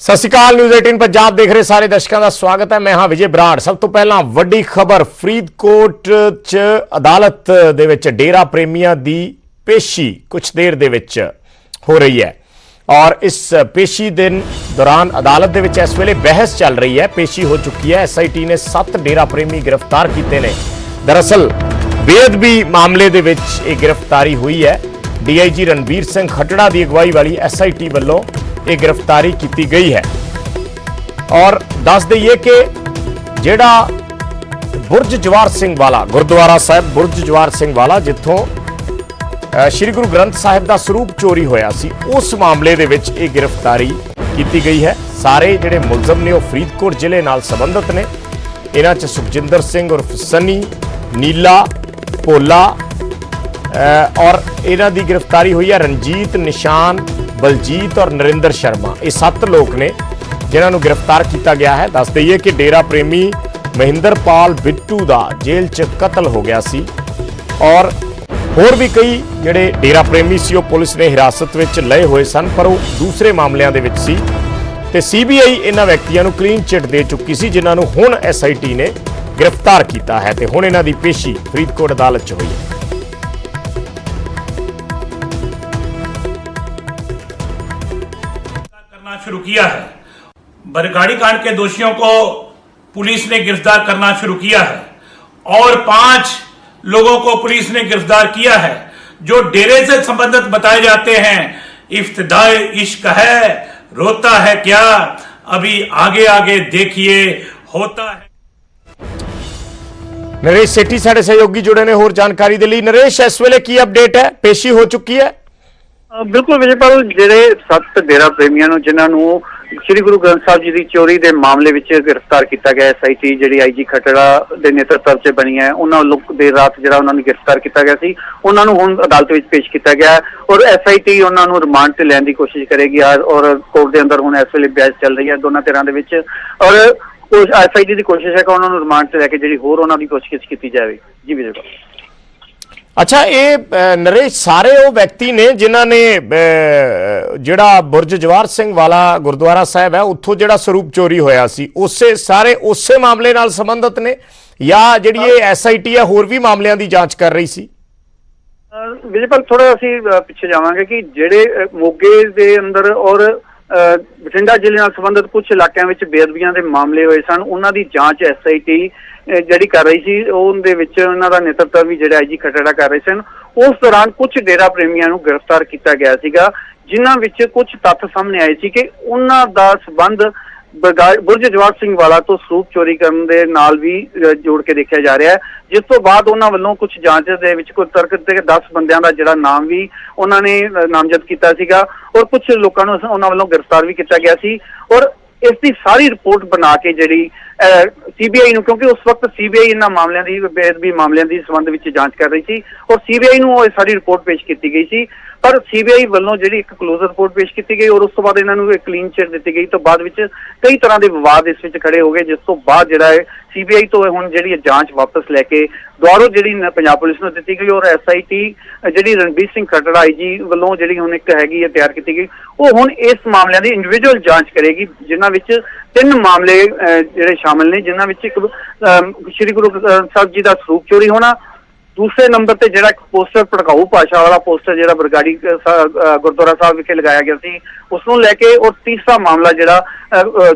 सत श्री अकाल। न्यूज़ 18 पंजाब देख रहे सारे दर्शकों का स्वागत है। मैं हाँ विजय बराड़। सब तो पहला वड्डी खबर फरीदकोट च अदालत दे विच डेरा प्रेमियों की पेशी कुछ देर दे विच हो रही है और इस पेशी दिन दौरान अदालत दे विच इस वेले बहस चल रही है। पेशी हो चुकी है। SIT ने 7 डेरा प्रेमी गिरफ्तार किए ने। दरअसल बेअदबी मामले दे विच ये गिरफ्तारी हुई है। DIG रणबीर सिंह खटड़ा की अगवाई वाली SIT वालों ये गिरफ्तारी की गई है। और दस दईए कि जेड़ा बुरज जवार सिंह वाला गुरुद्वारा साहब बुरज जवार सिंह वाला जिथों श्री गुरु ग्रंथ साहिब का स्वरूप चोरी होया सी उस मामले दे विच ये गिरफ्तारी की गई है। सारे जिहड़े मुलजम ने वो फरीदकोट जिले नाल संबंधित ने। इन्हां च सुखजिंदर सिंह उर्फ सनी, नीला, भोला और इन्हां दी गिरफ्तारी हुई है। रंजीत, निशान, बलजीत और नरेंद्र शर्मा, ये 7 लोग ने जिन्होंने गिरफ्तार किया गया है। दस दईए कि डेरा प्रेमी महिंदरपाल बिट्टू का जेल च कतल हो गया सी और होर भी कई जिहड़े डेरा प्रेमी सी वो पुलिस ने हिरासत में लए हुए सन, पर वो दूसरे मामलों के सी ते CBI इन्हां व्यक्तियों को क्लीन चिट दे चुकी सी जिन्होंने हुण SIT ने गिरफ्तार किया है ते हुण इन्हां दी पेशी फरीदकोट अदालत च हुई है। शुरू किया है। बरगाड़ी कांड के दोषियों को पुलिस ने गिरफ्तार करना शुरू किया है और 5 लोगों को पुलिस ने गिरफ्तार किया है जो डेरे से संबंधित बताए जाते हैं। इफ्तिदाए इश्क है, रोता है क्या, अभी आगे आगे देखिए होता है। नरेश सेठी साडे सहयोगी जुड़े ने होर जानकारी दे लई। नरेश, इस वेले की अपडेट है? पेशी हो चुकी है? बिल्कुल विजयपाल, ਜਿਹੜੇ 7 डेरा प्रेमियों ਨੂੰ ਜਿਨ੍ਹਾਂ ਨੂੰ श्री गुरु ग्रंथ साहब जी की चोरी के मामले में गिरफ्तार किया गया। SIT जी IG खटड़ा के नेतृत्व से बनी है, उन्होंने देर रात जो उन्होंने गिरफ्तार किया गया सी उन्होंने हुण अदालत में पेश किया गया और SIT उन्होंने रिमांड से लैन की कोशिश करेगी और कोर्ट के अंदर हुण इस वेले बहस चल रही है दोनों धिरां दे विच और SIT की कोशिश है कि उन्होंने रिमांड से लैके जी होर उन्होंने कोशिश की जाए। जी विजयपाल। अच्छा, ये नरेश सारे वो व्यक्ति ने जिन्हों ने जिहड़ा बुरज जवार सिंह वाला गुरुद्वारा साहब है उत्थों जिहड़ा स्वरूप चोरी होया सी उसे सारे उसे मामले नाल संबंधित ने या जिहड़ी ये SIT है होर भी मामलों की जांच कर रही सी? विजयपाल, थोड़ा असीं पिछे जावांगे कि जिहड़े मोगे दे अंदर और बठिंडा जिले नाल संबंधित कुछ इलाकों में बेअदबियां के मामले हुए सन, उन्हां दी जांच SIT ਜਿਹੜੀ कर रही सी ਉਹਦੇ ਵਿੱਚ ਉਹਨਾਂ ਦਾ ਨੇਤਰਤਵ ਵੀ ਜਿਹੜਾ IG ਖਟੜਾ ਕਰ ਰਹੇ ਸਨ। ਉਸ ਦੌਰਾਨ ਕੁਝ ਡੇਰਾ ਪ੍ਰੇਮੀਆਂ ਨੂੰ ਗ੍ਰਿਫਤਾਰ ਕੀਤਾ ਗਿਆ ਸੀਗਾ ਜਿਨ੍ਹਾਂ ਵਿੱਚ ਕੁਝ ਤੱਥ ਸਾਹਮਣੇ ਆਏ ਸੀ ਕਿ ਉਹਨਾਂ ਦਾ ਸੰਬੰਧ बुरज जवार सिंह वाला तो स्वरूप चोरी करने दे नाल भी जोड़ के देखा जा रहा है, जिस तो बाद उन्होंने वालों कुछ जांच दे विच कोई तर्क ते 10 बंदियां दा जिहड़ा नाम भी उन्होंने नामजद किया सीगा और कुछ लोगों को उन्होंने वालों गिरफ्तार भी किया गया सी और इसकी सारी रिपोर्ट बना के जी CBI नूं, क्योंकि उस वक्त CBI इन्हां मामलों की बेअदबी मामलों की संबंध में जांच कर रही थी और CBI नूं सारी रिपोर्ट पेश की गई सी, पर CBI वालों जी एक क्लोजर रिपोर्ट पेश की गई और उस तो बाद इन्होंने एक क्लीन चिट दी गई तो बाद विच कई तरह के विवाद इस विच खड़े हो गए, जिस तो बाद जिहड़ा है CBI तो हुण जिहड़ी जांच वापस लैके दुबारा जिहड़ी पंजाब पुलिस नूं दित्ती गई और SIT जिहड़ी रणबीर सिंह खटड़ा IG वालों जिहड़ी हुण एक हैगी तैयार की गई वो हुण इस मामलों की इंडिविजुअल जांच करेगी, जिन्हां विच 3 मामले जिहड़े शामिल ने, जिन्हां विच एक श्री गुरु ग्रंथ साहब जी का स्वरूप चोरी होना, दूसरे नंबर पर जो पोस्टर भड़काऊ भाषा वाला पोस्टर जो बरगाड़ी गुरुद्वारा साहब विखे लगाया गया सी उसनों लैके और तीसरा मामला जो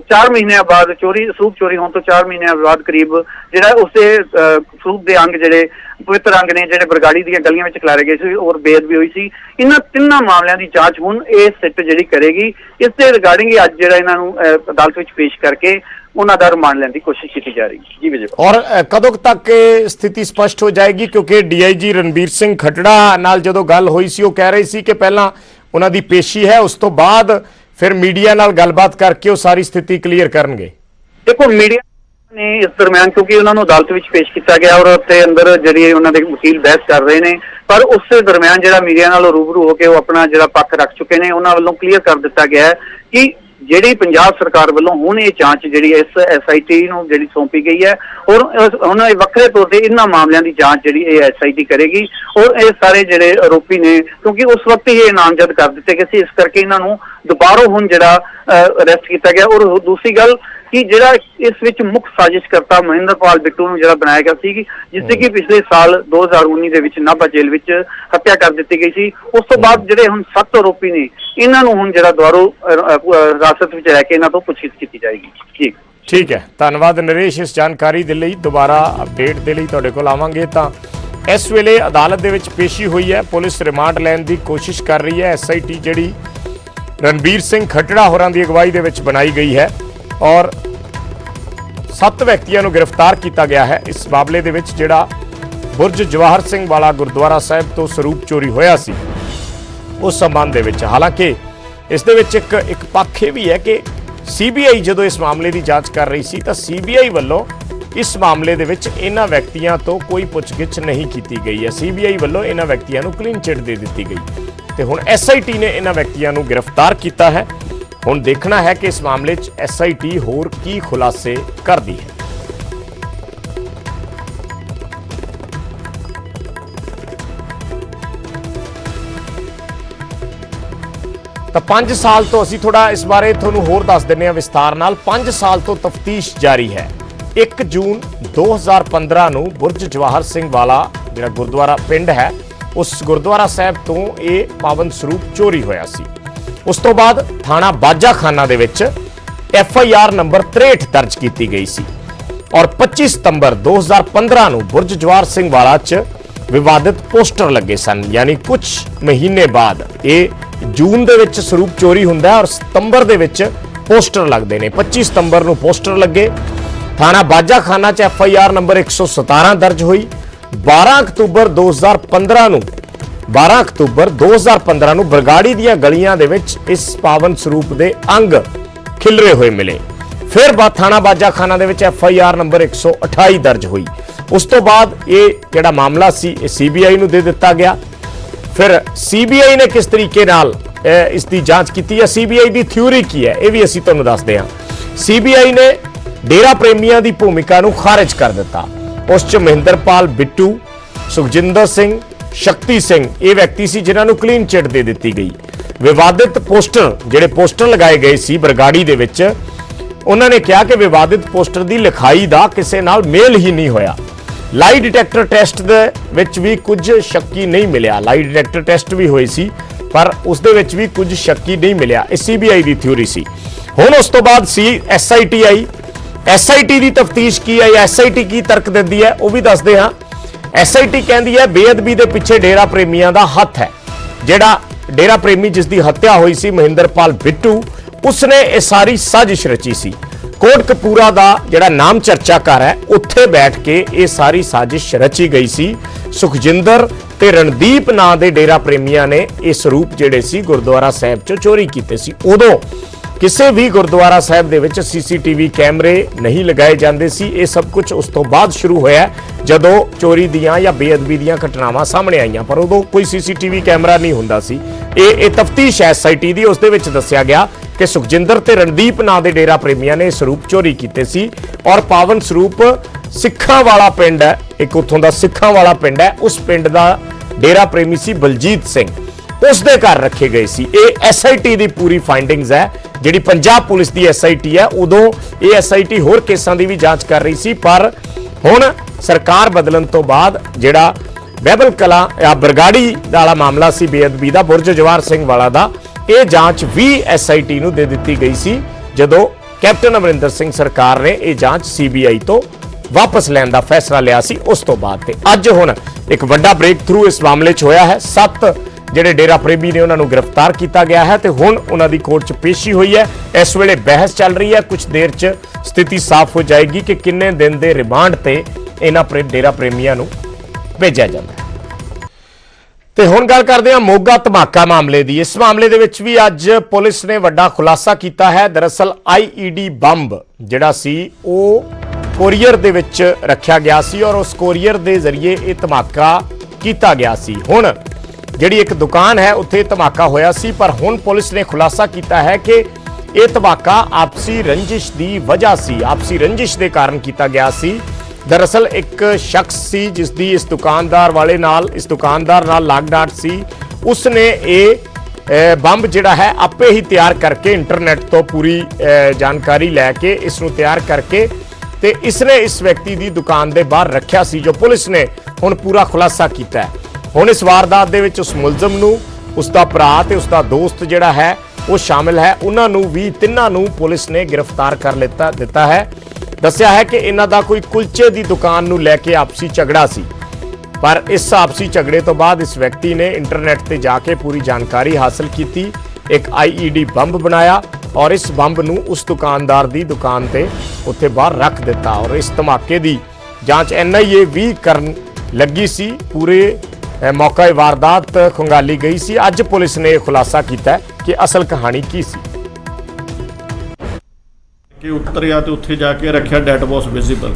4 महीने बाद चोरी स्वरूप चोरी होने तो 4 महीने बाद करीब जो उसके स्वरूप के अंग जोड़े पवित्र अंग ने जो बरगाड़ी दी गलियां में खिलारे गए थे और बेअदबी हुई सी। इन्हां 3 मामलों की जांच हुण ये सिट जी करेगी। इसके रिगार्डिंग ही अज जो इन्हों अदालत में पेश करके उन्होंने दा रिमांड लेने की कोशिश की जा रही है। जी विजय। और कदों तक स्थिति स्पष्ट हो जाएगी? क्योंकि DIG रणबीर सिंह खटड़ा नाल जदों गल हुई सी वो कह रही सी कि पहला उन्हां दी पेशी है उस तो बाद फिर मीडिया नाल गलबात करके वो सारी स्थिति क्लीयर करनगे। देखो मीडिया ने इस दरम्यान क्योंकि उन्होंने अदालत में पेश किया गया और उत्ते अंदर जिहड़ी उन्होंने वकील बहस कर रहे हैं, पर उस दरम्यान जिहड़ा मीडिया नाल रूबरू होकर वो अपना जिहड़ा पक्ष रख चुके हैं, उन्होंने वालों क्लीयर कर दिता गया है कि ਜਿਹੜੀ ਪੰਜਾਬ ਸਰਕਾਰ ਵੱਲੋਂ ਹੁਣ ਇਹ ਜਾਂਚ ਜਿਹੜੀ ਇਸ SIT ਨੂੰ ਜਿਹੜੀ ਸੌਂਪੀ ਗਈ ਹੈ, ਔਰ ਹੁਣ ਇਹ ਵੱਖਰੇ ਤੌਰ ਤੇ ਇਹਨਾਂ ਮਾਮਲਿਆਂ ਦੀ ਜਾਂਚ ਜਿਹੜੀ ਇਹ SIT ਕਰੇਗੀ। ਔਰ ਇਹ ਸਾਰੇ ਜਿਹੜੇ ਆਰੋਪੀ ਨੇ, ਕਿਉਂਕਿ ਉਸ ਵਕਤ ਹੀ ਇਹ ਨਾਮਜ਼ਦ ਕਰ ਦਿੱਤੇ ਗਏ ਸੀ, ਇਸ ਕਰਕੇ ਇਹਨਾਂ ਨੂੰ ਦੁਬਾਰਾ ਹੁਣ ਜਿਹੜਾ ਅਰੈਸਟ ਕੀਤਾ ਗਿਆ। ਔਰ ਦੂਸਰੀ ਗੱਲ ਕਿ ਜਿਹੜਾ ਇਸ ਵਿੱਚ ਮੁੱਖ ਸਾਜ਼ਿਸ਼ਕਰਤਾ ਮਹਿੰਦਰਪਾਲ ਬਿੱਟੂ ਨੂੰ ਜਿਹੜਾ ਬਣਾਇਆ ਗਿਆ ਸੀ, ਜਿਸ ਦੀ ਕਿ ਪਿਛਲੇ ਸਾਲ 2019 ਦੇ ਵਿੱਚ ਨਾਭਾ ਜੇਲ੍ਹ ਵਿੱਚ ਹੱਤਿਆ ਕਰ ਦਿੱਤੀ ਗਈ ਸੀ। ਉਸ ਤੋਂ ਬਾਅਦ ਜਿਹੜੇ ਹੁਣ 7 ਆਰੋਪੀ ਨੇ, ਇਹਨਾਂ ਨੂੰ ਹੁਣ ਜਿਹੜਾ ਦੁਬਾਰਾ ਹਿਰਾਸਤ ਵਿੱਚ ਲੈ ਕੇ ਇਹਨਾਂ ਤੋਂ ਪੁੱਛਗਿੱਛ ਕੀਤੀ ਜਾਏਗੀ। ਜੀ ਠੀਕ ਹੈ, ਧੰਨਵਾਦ ਨਰੇਸ਼ ਇਸ ਜਾਣਕਾਰੀ ਦੇ ਲਈ। ਦੁਬਾਰਾ ਅਪਡੇਟ ਦੇ ਲਈ ਤੁਹਾਡੇ ਕੋਲ ਆਵਾਂਗੇ। ਤਾਂ ਇਸ ਵੇਲੇ ਅਦਾਲਤ ਦੇ ਵਿੱਚ ਪੇਸ਼ੀ ਹੋਈ ਹੈ, ਪੁਲਿਸ ਰਿਮਾਂਡ ਲੈਣ ਦੀ ਕੋਸ਼ਿਸ਼ ਕਰ ਰਹੀ ਹੈ। SIT ਜਿਹੜੀ ਰਣਬੀਰ ਸਿੰਘ ਖੱਟੜਾ ਹੋਰਾਂ ਦੀ ਅਗਵਾਈ ਦੇ ਵਿੱਚ ਬਣਾਈ ਗਈ ਹੈ ਔਰ 7 ਵਿਅਕਤੀਆਂ ਨੂੰ ਗ੍ਰਿਫਤਾਰ ਕੀਤਾ ਗਿਆ ਹੈ ਇਸ ਮਾਮਲੇ ਦੇ ਵਿੱਚ, ਜਿਹੜਾ ਬੁਰਜ ਜਵਾਹਰ ਸਿੰਘ ਵਾਲਾ ਗੁਰਦੁਆਰਾ ਸਾਹਿਬ ਤੋਂ ਸਰੂਪ ਚੋਰੀ ਹੋਇਆ ਸੀ ਉਸ ਸੰਬੰਧ ਦੇ ਵਿੱਚ। ਹਾਲਾਂਕਿ ਇਸ ਦੇ ਵਿੱਚ ਇੱਕ ਪੱਖ ਇਹ ਵੀ ਹੈ ਕਿ CBI ਜਦੋਂ ਇਸ ਮਾਮਲੇ ਦੀ ਜਾਂਚ ਕਰ ਰਹੀ ਸੀ ਤਾਂ CBI ਵੱਲੋਂ ਇਸ ਮਾਮਲੇ ਦੇ ਵਿੱਚ ਇਹਨਾਂ ਵਿਅਕਤੀਆਂ ਤੋਂ ਕੋਈ ਪੁੱਛਗਿੱਛ ਨਹੀਂ ਕੀਤੀ ਗਈ ਹੈ। CBI ਵੱਲੋਂ ਇਹਨਾਂ ਵਿਅਕਤੀਆਂ ਨੂੰ ਕਲੀਨ ਚਿੱਟ ਦੇ ਦਿੱਤੀ ਗਈ ਤੇ ਹੁਣ SIT ਨੇ ਇਹਨਾਂ ਵਿਅਕਤੀਆਂ ਨੂੰ ਗ੍ਰਿਫਤਾਰ ਕੀਤਾ ਹੈ। ਹੁਣ ਦੇਖਣਾ ਹੈ ਕਿ ਇਸ ਮਾਮਲੇ 'ਚ SIT ਹੋਰ ਕੀ ਖੁਲਾਸੇ ਕਰਦੀ ਹੈ। ਤਾਂ 5 ਸਾਲ ਤੋਂ ਅਸੀਂ ਥੋੜਾ ਇਸ ਬਾਰੇ ਤੁਹਾਨੂੰ ਹੋਰ ਦੱਸ ਦਿੰਦੇ ਹਾਂ ਵਿਸਤਾਰ ਨਾਲ। 5 ਸਾਲ ਤੋਂ ਤਫਤੀਸ਼ ਜਾਰੀ ਹੈ। 1 ਜੂਨ 2015 ਨੂੰ ਬੁਰਜ ਜਵਾਹਰ ਸਿੰਘ ਵਾਲਾ ਜਿਹੜਾ ਗੁਰਦੁਆਰਾ ਪਿੰਡ ਹੈ, ਉਸ ਗੁਰਦੁਆਰਾ ਸਾਹਿਬ ਤੋਂ ਇਹ ਪਾਵਨ ਸਰੂਪ ਚੋਰੀ ਹੋਇਆ ਸੀ। ਉਸ ਤੋਂ ਬਾਅਦ ਥਾਣਾ ਬਾਜਾਖਾਨਾ ਦੇ ਵਿੱਚ FIR ਨੰਬਰ 63 ਦਰਜ ਕੀਤੀ ਗਈ ਸੀ ਔਰ 25 ਸਤੰਬਰ 2015 ਨੂੰ ਬੁਰਜ ਜਵਾਹਰ ਸਿੰਘ ਵਾਲਾ 'ਚ ਵਿਵਾਦਿਤ ਪੋਸਟਰ ਲੱਗੇ ਸਨ। ਯਾਨੀ ਕੁਝ ਮਹੀਨੇ ਬਾਅਦ, ਇਹ ਜੂਨ ਦੇ ਵਿੱਚ ਸਰੂਪ ਚੋਰੀ ਹੁੰਦਾ ਹੈ ਔਰ ਸਤੰਬਰ ਦੇ ਵਿੱਚ ਪੋਸਟਰ ਲੱਗਦੇ ਨੇ। 25 ਸਤੰਬਰ ਨੂੰ ਪੋਸਟਰ ਲੱਗੇ। ਥਾਣਾ ਬਾਜਾਖਾਨਾ 'ਚ FIR ਨੰਬਰ 117 ਦਰਜ ਹੋਈ। 12 ਅਕਤੂਬਰ 2015 ਨੂੰ ਬਰਗਾੜੀ ਦੀਆਂ ਗਲੀਆਂ ਦੇ ਵਿੱਚ ਇਸ ਪਾਵਨ ਸਰੂਪ ਦੇ ਅੰਗ ਖਿਲਰੇ ਹੋਏ ਮਿਲੇ। ਫਿਰ ਥਾਣਾ ਬਾਜਾਖਾਨਾ ਦੇ ਵਿੱਚ FIR ਨੰਬਰ 128 ਦਰਜ ਹੋਈ। ਉਸ ਤੋਂ ਬਾਅਦ ਇਹ ਜਿਹੜਾ ਮਾਮਲਾ ਸੀ ਇਹ CBI ਨੂੰ ਦੇ ਦਿੱਤਾ ਗਿਆ। ਫਿਰ CBI ਨੇ ਕਿਸ ਤਰੀਕੇ ਨਾਲ ਇਸ ਦੀ ਜਾਂਚ ਕੀਤੀ ਹੈ, CBI ਦੀ ਥਿਊਰੀ ਕੀ ਹੈ, ਇਹ ਵੀ ਅਸੀਂ ਤੁਹਾਨੂੰ ਦੱਸਦੇ ਹਾਂ। CBI ਨੇ ਡੇਰਾ ਪ੍ਰੇਮੀਆਂ ਦੀ ਭੂਮਿਕਾ ਨੂੰ ਖਾਰਜ ਕਰ ਦਿੱਤਾ। ਉਸ 'ਚ ਮਹਿੰਦਰਪਾਲ ਬਿੱਟੂ, ਸੁਖਜਿੰਦਰ ਸਿੰਘ, ਸ਼ਕਤੀ ਸਿੰਘ ਇਹ ਵਿਅਕਤੀ ਸੀ ਜਿਨ੍ਹਾਂ ਨੂੰ ਕਲੀਨ ਚਿੱਟ ਦੇ ਦਿੱਤੀ ਗਈ। ਵਿਵਾਦਿਤ ਜਿਹੜੇ ਪੋਸਟਰ ਲਗਾਏ ਗਏ ਸੀ ਬਰਗਾੜੀ ਦੇ ਵਿੱਚ, ਉਹਨਾਂ ਨੇ ਕਿਹਾ ਕਿ ਵਿਵਾਦਿਤ ਪੋਸਟਰ ਦੀ ਲਿਖਾਈ ਦਾ ਕਿਸੇ ਨਾਲ ਮੇਲ ਹੀ ਨਹੀਂ ਹੋਇਆ। ਲਾਈ ਡਿਟੈਕਟਰ ਟੈਸਟ ਦੇ ਵਿੱਚ ਵੀ ਕੁਝ ਸ਼ੱਕੀ ਨਹੀਂ ਮਿਲਿਆ। ਲਾਈ ਡਿਟੈਕਟਰ ਟੈਸਟ ਵੀ ਹੋਏ ਸੀ ਪਰ ਉਸ ਦੇ ਵਿੱਚ ਵੀ ਕੁਝ ਸ਼ੱਕੀ ਨਹੀਂ ਮਿਲਿਆ। ਇਹ CBI ਦੀ ਥਿਊਰੀ ਸੀ। ਹੁਣ ਉਸ ਤੋਂ ਬਾਅਦ SIT ਆਈ। SIT ਦੀ ਤਫਤੀਸ਼ ਕੀ ਹੈ, SIT ਕੀ ਤਰਕ ਦਿੰਦੀ ਹੈ ਉਹ ਵੀ ਦੱਸਦੇ ਹਾਂ। SIT ਕਹਿੰਦੀ ਹੈ ਬੇਅਦਬੀ ਦੇ ਪਿੱਛੇ ਡੇਰਾ ਪ੍ਰੇਮੀਆਂ ਦਾ ਹੱਥ ਹੈ। ਜਿਹੜਾ ਡੇਰਾ ਪ੍ਰੇਮੀ ਜਿਸ ਦੀ ਹੱਤਿਆ ਹੋਈ ਸੀ ਮਹਿੰਦਰਪਾਲ ਬਿੱਟੂ, ਉਸਨੇ ਇਹ ਸਾਰੀ ਸਾਜ਼ਿਸ਼ ਰਚੀ ਸੀ। ਕੋਟਕਪੂਰਾ ਦਾ ਜਿਹੜਾ ਨਾਮ ਚਰਚਾ ਘਰ ਹੈ, ਉੱਥੇ ਬੈਠ ਕੇ ਇਹ ਸਾਰੀ ਸਾਜ਼ਿਸ਼ ਰਚੀ ਗਈ ਸੀ। ਸੁਖਜਿੰਦਰ ਤੇ ਰਣਦੀਪ ਨਾਂ ਦੇ ਡੇਰਾ ਪ੍ਰੇਮੀਆਂ ਨੇ ਇਹ ਸਰੂਪ ਜਿਹੜੇ ਸੀ ਗੁਰਦੁਆਰਾ ਸਾਹਿਬ 'ਚੋਂ ਚੋਰੀ ਕੀਤੇ ਸੀ। ਉਦੋਂ ਕਿਸੇ ਵੀ ਗੁਰਦੁਆਰਾ ਸਾਹਿਬ ਦੇ ਵਿੱਚ CCTV ਕੈਮਰੇ ਨਹੀਂ ਲਗਾਏ ਜਾਂਦੇ ਸੀ। ਇਹ ਸਭ ਕੁਝ ਉਸ ਤੋਂ ਬਾਅਦ ਸ਼ੁਰੂ ਹੋਇਆ ਜਦੋਂ ਚੋਰੀ ਦੀਆਂ ਜਾਂ ਬੇਅਦਬੀ ਦੀਆਂ ਘਟਨਾਵਾਂ ਸਾਹਮਣੇ ਆਈਆਂ, ਪਰ ਉਦੋਂ ਕੋਈ CCTV ਕੈਮਰਾ ਨਹੀਂ ਹੁੰਦਾ ਸੀ। ਇਹ ਤਫਤੀਸ਼ ਹੈ SIT ਦੀ। ਉਸ ਦੇ ਵਿੱਚ ਦੱਸਿਆ ਗਿਆ ਕਿ ਸੁਖਜਿੰਦਰ ਤੇ ਰਣਦੀਪ ਨਾਂ ਦੇ ਡੇਰਾ ਪ੍ਰੇਮੀਆਂ ਨੇ ਸਰੂਪ ਚੋਰੀ ਕੀਤੇ ਸੀ ਔਰ ਪਾਵਨ ਸਰੂਪ ਸਿੱਖਾਂ ਵਾਲਾ ਪਿੰਡ ਹੈ, ਇੱਕ ਉੱਥੋਂ ਦਾ ਸਿੱਖਾਂ ਵਾਲਾ ਪਿੰਡ ਹੈ, ਉਸ ਪਿੰਡ ਦਾ ਡੇਰਾ ਪ੍ਰੇਮੀ ਸੀ ਬਲਜੀਤ ਸਿੰਘ, ਉਸ ਦੇ ਘਰ ਰੱਖੇ ਗਏ ਸੀ। ਇਹ SIT ਦੀ ਪੂਰੀ ਫਾਈਂਡਿੰਗਸ ਹੈ। ਜਿਹੜੀ ਪੰਜਾਬ ਪੁਲਿਸ ਦੀ SIT ਹੈ, ਉਦੋਂ ਇਹ SIT ਹੋਰ ਕੇਸਾਂ ਦੀ ਵੀ ਜਾਂਚ ਕਰ ਰਹੀ ਸੀ, ਪਰ ਹੁਣ ਸਰਕਾਰ ਬਦਲਣ ਤੋਂ ਬਾਅਦ ਜਿਹੜਾ ਬਹਿਬਲ ਕਲਾਂ ਜਾਂ ਬਰਗਾੜੀ ਵਾਲਾ ਮਾਮਲਾ ਸੀ ਬੇਅਦਬੀ ਦਾ, ਬੁਰਜ ਜਵਾਹਰ ਸਿੰਘ ਵਾਲਾ ਦਾ, ਇਹ ਜਾਂਚ ਵੀ SIT ਨੂੰ ਦੇ ਦਿੱਤੀ ਗਈ ਸੀ ਜਦੋਂ ਕੈਪਟਨ ਅਮਰਿੰਦਰ ਸਿੰਘ ਸਰਕਾਰ ਨੇ ਇਹ ਜਾਂਚ CBI ਤੋਂ ਵਾਪਸ ਲੈਣ ਦਾ ਫੈਸਲਾ ਲਿਆ ਸੀ। ਉਸ ਤੋਂ ਬਾਅਦ ਤੇ ਅੱਜ ਹੁਣ ਇੱਕ ਵੱਡਾ ਬ੍ਰੇਕ ਥਰੂ ਇਸ ਮਾਮਲੇ 'ਚ ਹੋਇਆ ਹੈ। 7 ਜਿਹੜੇ ਡੇਰਾ ਪ੍ਰੇਮੀ ਨੇ ਉਹਨਾਂ ਨੂੰ ਗ੍ਰਿਫਤਾਰ ਕੀਤਾ ਗਿਆ ਹੈ ਤੇ ਹੁਣ ਉਹਨਾਂ ਦੀ ਕੋਰਟ 'ਚ ਪੇਸ਼ੀ ਹੋਈ ਹੈ। ਇਸ ਵੇਲੇ ਬਹਿਸ ਚੱਲ ਰਹੀ ਹੈ। ਕੁਝ ਦੇਰ 'ਚ ਸਥਿਤੀ ਸਾਫ਼ ਹੋ ਜਾਏਗੀ ਕਿ ਕਿੰਨੇ ਦਿਨ ਦੇ ਰਿਮਾਂਡ ਤੇ ਇਹਨਾਂ ਡੇਰਾ ਪ੍ਰੇਮੀਆਂ ਨੂੰ ਭੇਜਿਆ ਜਾਂਦਾ ਹੈ। ਤੇ ਹੁਣ ਗੱਲ ਕਰਦੇ ਹਾਂ ਮੋਗਾ ਧਮਾਕਾ ਮਾਮਲੇ ਦੀ। ਇਸ ਮਾਮਲੇ ਦੇ ਵਿੱਚ ਵੀ ਅੱਜ ਪੁਲਿਸ ਨੇ ਵੱਡਾ ਖੁਲਾਸਾ ਕੀਤਾ ਹੈ। ਦਰਅਸਲ IED ਬੰਬ ਜਿਹੜਾ ਸੀ ਉਹ ਕੋਰੀਅਰ ਦੇ ਵਿੱਚ ਰੱਖਿਆ ਗਿਆ ਸੀ ਔਰ ਉਸ ਕੋਰੀਅਰ ਦੇ ਜ਼ਰੀਏ ਇਹ ਧਮਾਕਾ ਕੀਤਾ ਗਿਆ ਸੀ। ਹੁਣ ਜਿਹੜੀ ਇੱਕ ਦੁਕਾਨ ਹੈ ਉੱਥੇ ਧਮਾਕਾ ਹੋਇਆ ਸੀ, ਪਰ ਹੁਣ ਪੁਲਿਸ ਨੇ ਖੁਲਾਸਾ ਕੀਤਾ ਹੈ ਕਿ ਇਹ ਧਮਾਕਾ ਆਪਸੀ ਰੰਜਿਸ਼ ਦੀ ਵਜ੍ਹਾ ਸੀ, ਆਪਸੀ ਰੰਜਿਸ਼ ਦੇ ਕਾਰਨ ਕੀਤਾ ਗਿਆ ਸੀ। ਦਰਅਸਲ ਇੱਕ ਸ਼ਖਸ ਸੀ ਜਿਸ ਦੀ ਇਸ ਦੁਕਾਨਦਾਰ ਨਾਲ ਲਾਗ-ਡਾਟ ਸੀ। ਉਸਨੇ ਇਹ ਬੰਬ ਜਿਹੜਾ ਹੈ ਆਪੇ ਹੀ ਤਿਆਰ ਕਰਕੇ ਇੰਟਰਨੈਟ ਤੋਂ ਪੂਰੀ ਜਾਣਕਾਰੀ ਲੈ ਕੇ ਇਸ ਨੂੰ ਤਿਆਰ ਕਰਕੇ ਤੇ ਇਸਨੇ ਇਸ ਵਿਅਕਤੀ ਦੀ ਦੁਕਾਨ ਦੇ ਬਾਹਰ ਰੱਖਿਆ ਸੀ, ਜੋ ਪੁਲਿਸ ਨੇ ਹੁਣ ਪੂਰਾ ਖੁਲਾਸਾ ਕੀਤਾ ਹੈ। ਹੁਣ ਇਸ ਵਾਰਦਾਤ ਦੇ ਵਿੱਚ ਉਸ ਮੁਲਜ਼ਮ ਨੂੰ, ਉਸ ਦਾ ਭਰਾ ਤੇ ਉਸ ਦਾ ਦੋਸਤ ਜਿਹੜਾ ਹੈ ਉਹ ਸ਼ਾਮਿਲ ਹੈ। ਉਹਨਾਂ ਨੂੰ ਵੀ, ਤਿੰਨਾਂ ਨੂੰ ਪੁਲਿਸ ਨੇ ਗ੍ਰਿਫਤਾਰ ਕਰ ਦਿੱਤਾ ਹੈ। ਦੱਸਿਆ ਹੈ ਕਿ ਇਹਨਾਂ ਦਾ ਕੋਈ ਕੁਲਚੇ ਦੀ ਦੁਕਾਨ ਨੂੰ ਲੈ ਕੇ ਆਪਸੀ ਝਗੜਾ ਸੀ, ਪਰ ਇਸ ਆਪਸੀ ਝਗੜੇ ਤੋਂ ਬਾਅਦ ਇਸ ਵਿਅਕਤੀ ਨੇ ਇੰਟਰਨੈਟ ਤੇ ਜਾ ਕੇ ਪੂਰੀ ਜਾਣਕਾਰੀ ਹਾਸਲ ਕੀਤੀ, ਇੱਕ IED ਬੰਬ ਬਣਾਇਆ ਔਰ ਇਸ ਬੰਬ ਨੂੰ ਉਸ ਦੁਕਾਨਦਾਰ ਦੀ ਦੁਕਾਨ ਤੇ ਉੱਥੇ ਬਾਹਰ ਰੱਖ ਦਿੱਤਾ। ਔਰ ਇਸ ਧਮਾਕੇ ਦੀ ਜਾਂਚ NIA ਵੀ ਕਰਨ ਲੱਗੀ ਸੀ। ਪੂਰੇ ਮੌਕੇ ਵਾਰਦਾਤ ਖੰਗਾਲੀ ਗਈ ਸੀ। ਅੱਜ ਪੁਲਿਸ ਨੇ ਖੁਲਾਸਾ ਕੀਤਾ ਕਿ ਅਸਲ ਕਹਾਣੀ ਕੀ ਸੀ। ਕਿ ਉਤਰਿਆ ਤੇ ਉੱਥੇ ਜਾ ਕੇ ਰੱਖਿਆ ਡੈਡ ਬਾਸ ਵਿਜ਼ੀਬਲ।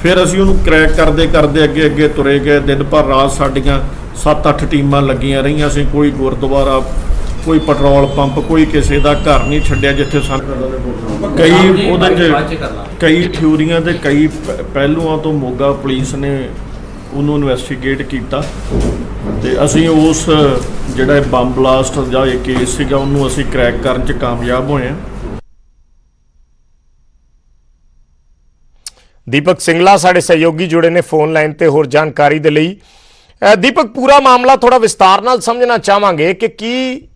ਫਿਰ ਅਸੀਂ ਉਹਨੂੰ ਕਰੈਕ ਕਰਦੇ ਅੱਗੇ ਤੁਰੇ ਗਏ। ਦਿਨ ਭਰ ਰਾਤ ਸਾਡੀਆਂ 7-8 ਟੀਮਾਂ ਲੱਗੀਆਂ ਰਹੀਆਂ ਸੀ। ਕੋਈ ਗੁਰਦੁਆਰਾ, ਕੋਈ ਪੈਟਰੋਲ ਪੰਪ, ਕੋਈ ਕਿਸੇ ਦਾ ਘਰ ਨਹੀਂ ਛੱਡਿਆ ਜਿੱਥੇ ਸਾਨੂੰ ਕਈ ਉਹਦੇ 'ਚ ਕਈ ਥਿਊਰੀਆਂ ਤੇ ਕਈ ਪਹਿਲੂਆਂ ਤੋਂ ਮੋਗਾ ਪੁਲਿਸ ਨੇ ਉਹਨੂੰ ਇਨਵੈਸਟੀਗੇਟ ਕੀਤਾ ਤੇ ਅਸੀਂ ਉਸ ਜਿਹੜਾ ਬੰਬ ਬਲਾਸਟ ਜਾਂ ਇਹ ਕੇਸ ਸੀਗਾ ਉਹਨੂੰ ਅਸੀਂ ਕਰੈਕ ਕਰਨ 'ਚ ਕਾਮਯਾਬ ਹੋਏ ਹਾਂ। ਦੀਪਕ ਸਿੰਗਲਾ ਸਾਡੇ ਸਹਿਯੋਗੀ ਜੁੜੇ ਨੇ ਫੋਨ ਲਾਈਨ ਤੇ ਹੋਰ ਜਾਣਕਾਰੀ ਦੇ ਲਈ। ਦੀਪਕ, ਪੂਰਾ ਮਾਮਲਾ ਥੋੜਾ ਵਿਸਤਾਰ ਨਾਲ ਸਮਝਣਾ ਚਾਹਾਂਗੇ ਕਿ ਕੀ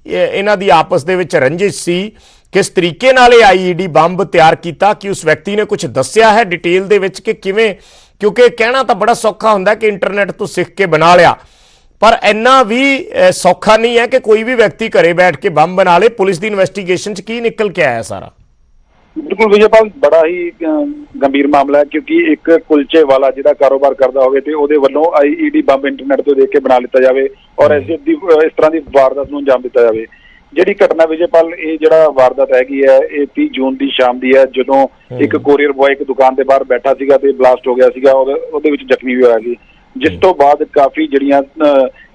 ਇਹਨਾਂ ਦੀ ਆਪਸ ਦੇ ਵਿੱਚ ਰੰਜਿਸ਼ ਸੀ, ਕਿਸ ਤਰੀਕੇ ਨਾਲ ਇਹ IED ਬੰਬ ਤਿਆਰ ਕੀਤਾ, ਕਿ ਉਸ ਵਿਅਕਤੀ ਨੇ ਕੁਝ ਦੱਸਿਆ ਹੈ ਡਿਟੇਲ ਦੇ ਵਿੱਚ ਕਿ ਕਿਵੇਂ? ਕਿਉਂਕਿ ਕਹਿਣਾ ਤਾਂ ਬੜਾ ਸੌਖਾ ਹੁੰਦਾ ਕਿ ਇੰਟਰਨੈਟ ਤੋਂ ਸਿੱਖ ਕੇ ਬਣਾ ਲਿਆ, ਪਰ ਇੰਨਾ ਵੀ ਸੌਖਾ ਨਹੀਂ ਹੈ ਕਿ ਕੋਈ ਵੀ ਵਿਅਕਤੀ ਘਰੇ ਬੈਠ ਕੇ ਬੰਬ ਬਣਾ ਲੇ। ਪੁਲਿਸ ਦੀ ਇਨਵੈਸਟੀਗੇਸ਼ਨ 'ਚ ਕੀ ਨਿਕਲ ਕੇ ਆਇਆ ਸਾਰਾ? ਬਿਲਕੁਲ ਵਿਜੇਪਾਲ, ਬੜਾ ਹੀ ਗੰਭੀਰ ਮਾਮਲਾ ਹੈ ਕਿਉਂਕਿ ਇੱਕ ਕੁਲਚੇ ਵਾਲਾ ਜਿਹੜਾ ਕਾਰੋਬਾਰ ਕਰਦਾ ਹੋਵੇ ਤੇ ਉਹਦੇ ਵੱਲੋਂ IED ਬੰਬ ਇੰਟਰਨੈਟ ਤੋਂ ਦੇਖ ਕੇ ਬਣਾ ਲਿੱਤਾ ਜਾਵੇ ਔਰ ਇਸ ਤਰ੍ਹਾਂ ਦੀ ਵਾਰਦਾਤ ਨੂੰ ਅੰਜਾਮ ਦਿੱਤਾ ਜਾਵੇ। ਜਿਹੜੀ ਘਟਨਾ ਵਿਜੇਪਾਲ, ਇਹ ਜਿਹੜਾ ਵਾਰਦਾਤ ਹੈਗੀ ਹੈ ਇਹ 30 ਜੂਨ ਦੀ ਸ਼ਾਮ ਦੀ ਹੈ, ਜਦੋਂ ਇੱਕ ਕੋਰੀਅਰ ਬॉय ਇੱਕ ਦੁਕਾਨ ਦੇ ਬਾਹਰ ਬੈਠਾ ਸੀਗਾ ਤੇ ਬਲਾਸਟ ਹੋ ਗਿਆ ਸੀਗਾ। ਉਹਦੇ ਵਿੱਚ ਜ਼ਖਮੀ ਵੀ ਹੋਇਆ ਸੀ, ਜਿਸ ਤੋਂ ਬਾਅਦ ਕਾਫੀ ਜਿਹੜੀਆਂ